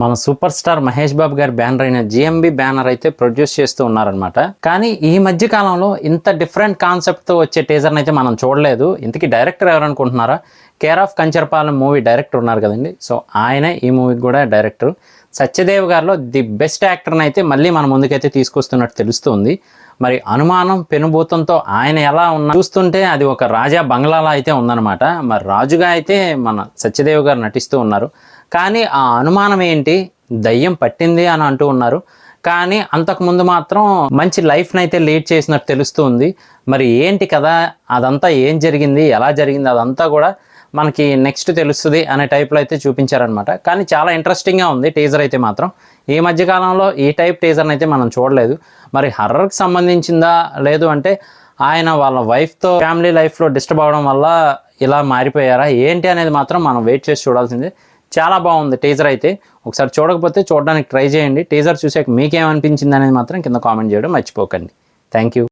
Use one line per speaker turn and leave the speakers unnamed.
మన super star Mahesh Babu గారి banner అయిన జిఎంబి బ్యానర్ అయితే ప్రొడ్యూస్ చేస్తూ ఉన్నారనమాట. కానీ ఈ మధ్య కాలంలో ఇంత డిఫరెంట్ కాన్సెప్ట్తో వచ్చే టీజర్ని అయితే మనం చూడలేదు. ఇంతకీ డైరెక్టర్ ఎవరు అనుకుంటున్నారా? Care of Kancharapalem movie director ఉన్నారు కదండి, సో ఆయనే ఈ మూవీకి కూడా డైరెక్టర్. సత్యదేవ్ గారిలో ది బెస్ట్ యాక్టర్ని అయితే మళ్ళీ మన ముందుకైతే తీసుకొస్తున్నట్టు తెలుస్తుంది. మరి అనుమానం పెనుభూతంతో ఆయన ఎలా ఉన్నా చూస్తుంటే అది ఒక రాజా బంగ్లాలా అయితే ఉందన్నమాట. మరి రాజుగా అయితే మన సత్యదేవ్ గారు నటిస్తూ ఉన్నారు. కానీ ఆ అనుమానం ఏంటి, దయ్యం పట్టింది అని అంటూ ఉన్నారు. కానీ అంతకుముందు మాత్రం మంచి లైఫ్ని అయితే లీడ్ చేసినట్టు తెలుస్తుంది. మరి ఏంటి కదా, అదంతా ఏం జరిగింది, ఎలా జరిగింది, అదంతా కూడా మనకి నెక్స్ట్ తెలుస్తుంది అనే టైప్లో అయితే చూపించారనమాట. కానీ చాలా ఇంట్రెస్టింగ్గా ఉంది టీజర్ అయితే మాత్రం. ఈ మధ్యకాలంలో ఈ టైప్ టీజర్ని అయితే మనం చూడలేదు. మరి హర్రర్కి సంబంధించిందా, లేదు అంటే ఆయన వాళ్ళ వైఫ్తో ఫ్యామిలీ లైఫ్లో డిస్టర్బ్ అవ్వడం వల్ల ఇలా మారిపోయారా ఏంటి అనేది మాత్రం మనం వెయిట్ చేసి చూడాల్సిందే. చాలా బాగుంది టీజర్ అయితే. ఒకసారి చూడకపోతే చూడడానికి ట్రై చేయండి. టీజర్ చూసాక మీకేమనిపించింది అనేది మాత్రం కింద కామెంట్ చేయడం మర్చిపోకండి. Thank you.